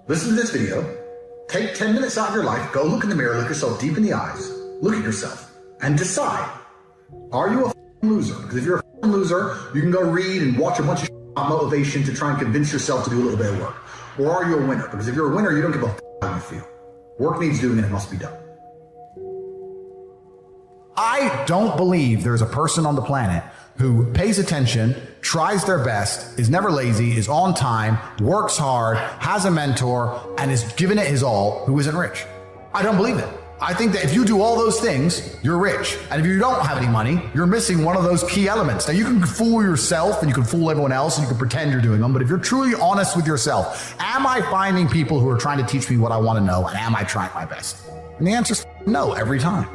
Listen to this video, take 10 minutes out of your life, go look in the mirror, look yourself deep in the eyes, look at yourself, and decide, are you a loser? Because if you're a loser, you can go read and watch a bunch of motivation to try and convince yourself to do a little bit of work. Or are you a winner? Because if you're a winner, you don't give a how you feel. Work needs doing and it must be done. I don't believe there's a person on the planet who pays attention, tries their best, is never lazy, is on time, works hard, has a mentor, and is giving it his all, who isn't rich. I don't believe it. I think that if you do all those things, you're rich. And if you don't have any money, you're missing one of those key elements. Now, you can fool yourself and you can fool everyone else and you can pretend you're doing them, but if you're truly honest with yourself, am I finding people who are trying to teach me what I want to know, and am I trying my best? And the answer is no every time.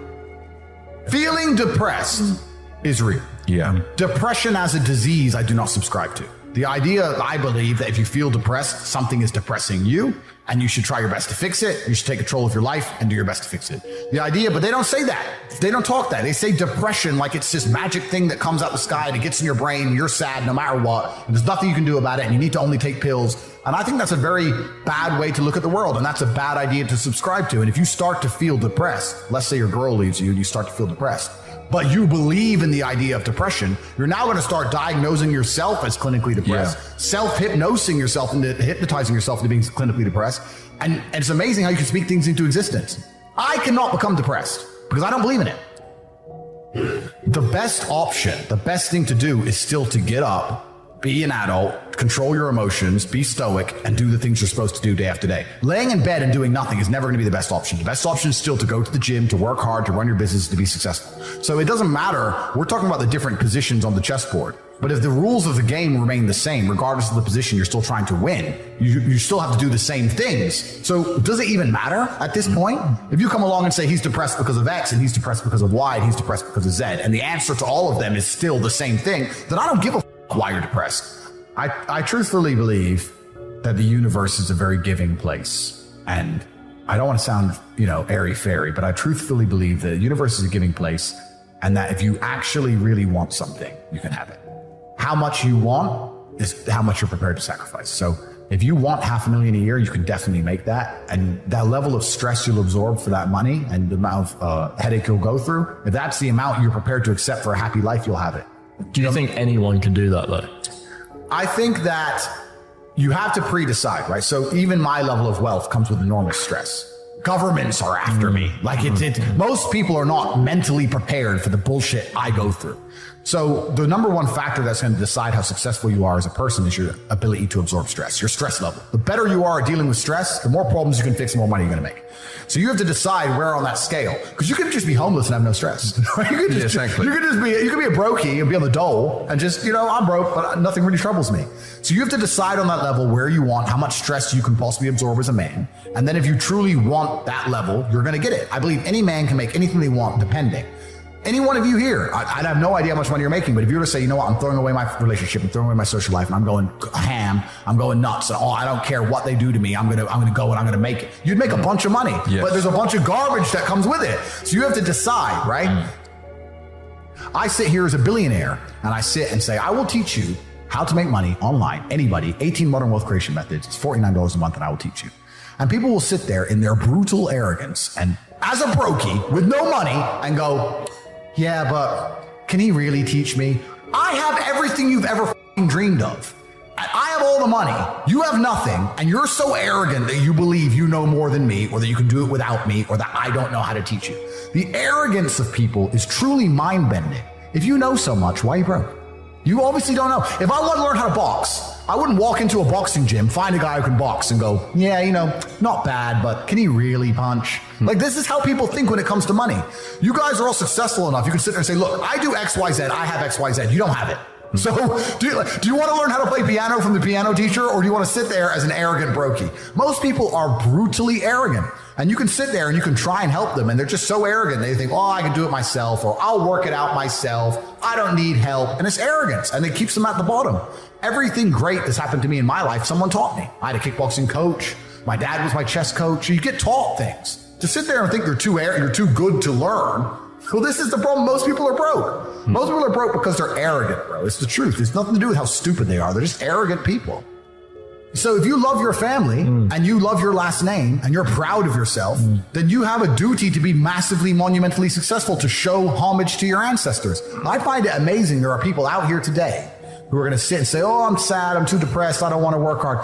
Feeling depressed is real. Yeah. Depression as a disease, I do not subscribe to. The idea, I believe, that if you feel depressed, something is depressing you, and you should try your best to fix it. You should take control of your life and do your best to fix it. The idea, but they don't say that. They don't talk that. They say depression like it's this magic thing that comes out the sky and it gets in your brain and you're sad no matter what. And there's nothing you can do about it and you need to only take pills. And I think that's a very bad way to look at the world, and that's a bad idea to subscribe to. And if you start to feel depressed, let's say your girl leaves you and you start to feel depressed, but you believe in the idea of depression, you're now going to start diagnosing yourself as clinically depressed, self-hypnosing yourself into hypnotizing yourself into being clinically depressed. And it's amazing how you can speak things into existence. I cannot become depressed because I don't believe in it. The best option, the best thing to do is still to get up, be an adult, control your emotions, be stoic, and do the things you're supposed to do day after day. Laying in bed and doing nothing is never going to be the best option. The best option is still to go to the gym, to work hard, to run your business, to be successful. So it doesn't matter. We're talking about the different positions on the chessboard. But if the rules of the game remain the same, regardless of the position you're still trying to win, you still have to do the same things. So does it even matter at this point? If you come along and say he's depressed because of X and he's depressed because of Y and he's depressed because of Z, and the answer to all of them is still the same thing, then I don't give a why you're depressed. I truthfully believe that the universe is a very giving place. And I don't want to sound, airy-fairy, but I truthfully believe that the universe is a giving place, and that if you actually really want something, you can have it. How much you want is how much you're prepared to sacrifice. So if you want $500,000 a year, you can definitely make that. And that level of stress you'll absorb for that money and the amount of headache you'll go through, if that's the amount you're prepared to accept for a happy life, you'll have it. Do you think anyone can do that though? I think that you have to pre-decide, right? So even my level of wealth comes with enormous stress. Governments are after me. Like most people are not mentally prepared for the bullshit I go through. So the number one factor that's going to decide how successful you are as a person is your ability to absorb stress, your stress level. The better you are at dealing with stress, the more problems you can fix, the more money you're going to make. So you have to decide where on that scale, because you could just be homeless and have no stress. You could be a brokey and be on the dole and just, I'm broke, but nothing really troubles me. So you have to decide on that level where you want, how much stress you can possibly absorb as a man. And then if you truly want that level, you're going to get it. I believe any man can make anything they want depending. Any one of you here, I have no idea how much money you're making, but if you were to say, you know what, I'm throwing away my relationship, I'm throwing away my social life, and I'm going ham, I'm going nuts, and I don't care what they do to me, I'm gonna go and I'm gonna make it. You'd make a bunch of money, but there's a bunch of garbage that comes with it. So you have to decide, right? I sit here as a billionaire, and I sit and say, I will teach you how to make money online, anybody, 18 modern wealth creation methods, it's $49 a month, and I will teach you. And people will sit there in their brutal arrogance, and as a brokey with no money, and go, yeah, but can he really teach me? I have everything you've ever dreamed of. I have all the money. You have nothing. And you're so arrogant that you believe you know more than me, or that you can do it without me, or that I don't know how to teach you. The arrogance of people is truly mind-bending. If you know so much, why are you broke? You obviously don't know. If I want to learn how to box, I wouldn't walk into a boxing gym, find a guy who can box and go, yeah, not bad, but can he really punch? Like, this is how people think when it comes to money. You guys are all successful enough. You can sit there and say, look, I do X, Y, Z. I have X, Y, Z. You don't have it. So do you want to learn how to play piano from the piano teacher, or do you want to sit there as an arrogant brokey? Most people are brutally arrogant. And you can sit there and you can try and help them, and they're just so arrogant. They think, I can do it myself, or I'll work it out myself. I don't need help. And it's arrogance, and it keeps them at the bottom. Everything great that's happened to me in my life, someone taught me. I had a kickboxing coach. My dad was my chess coach. You get taught things. To sit there and think you're too good to learn, well, this is the problem. Most people are broke. Most people are broke because they're arrogant, bro. It's the truth. It's nothing to do with how stupid they are. They're just arrogant people. So if you love your family and you love your last name and you're proud of yourself, then you have a duty to be massively, monumentally successful, to show homage to your ancestors. I find it amazing there are people out here today who are going to sit and say, oh, I'm sad, I'm too depressed, I don't want to work hard.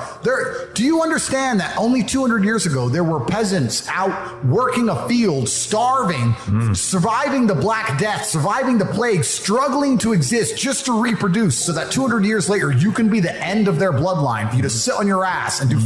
Do you understand that only 200 years ago, there were peasants out working a field, starving, surviving the Black Death, surviving the plague, struggling to exist just to reproduce, so that 200 years later, you can be the end of their bloodline for you to sit on your ass and do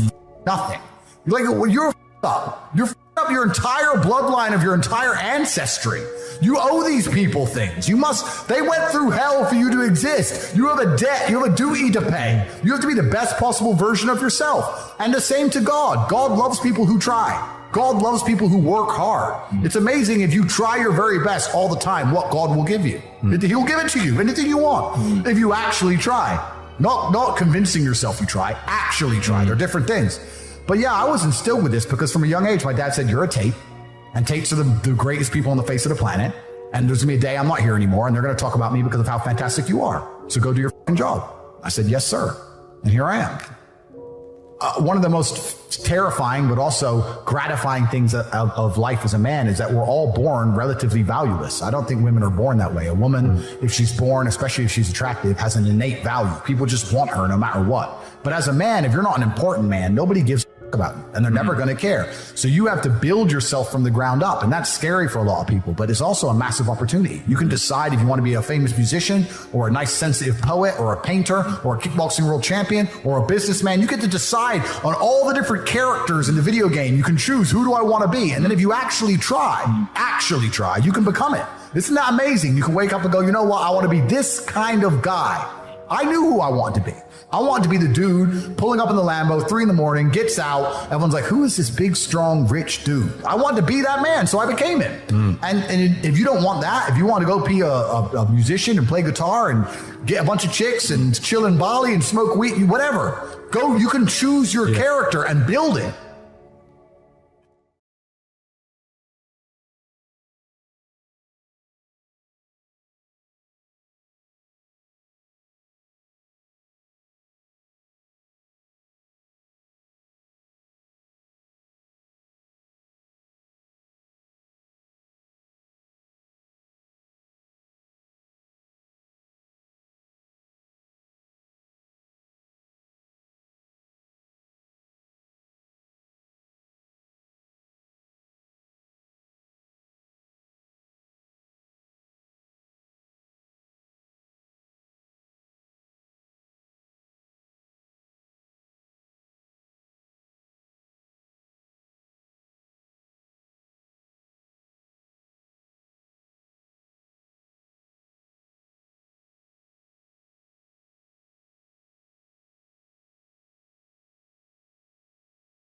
nothing. You're like, well, you're up. You're up your entire bloodline of your entire ancestry. You owe these people things. They went through hell for you to exist. You have a debt. You have a duty to pay. You have to be the best possible version of yourself. And the same to God. God loves people who try. God loves people who work hard. It's amazing if you try your very best all the time, what God will give you. He'll give it to you, anything you want, if you actually try. Not convincing yourself you try, actually try. They're different things. But yeah, I was instilled with this because from a young age, my dad said, you're a Tate. And Tates are the greatest people on the face of the planet. And there's gonna be a day I'm not here anymore, and they're gonna talk about me because of how fantastic you are. So go do your fucking job. I said, yes, sir. And here I am. One of the most terrifying, but also gratifying things of life as a man is that we're all born relatively valueless. I don't think women are born that way. A woman, if she's born, especially if she's attractive, has an innate value. People just want her no matter what. But as a man, if you're not an important man, nobody gives about you, and they're never going to care. So you have to build yourself from the ground up, and that's scary for a lot of people, but it's also a massive opportunity. You can decide if you want to be a famous musician or a nice sensitive poet or a painter or a kickboxing world champion or a businessman. You get to decide on all the different characters in the video game. You can choose, who do I want to be? And then if you actually try, you can become it. Isn't that amazing? You can wake up and go, you know what? I want to be this kind of guy. I knew who I wanted to be. I wanted to be the dude pulling up in the Lambo, 3 a.m, gets out. Everyone's like, who is this big, strong, rich dude? I wanted to be that man, so I became it. And if you don't want that, if you want to go be a musician and play guitar and get a bunch of chicks and chill in Bali and smoke weed, whatever, go, you can choose your character and build it.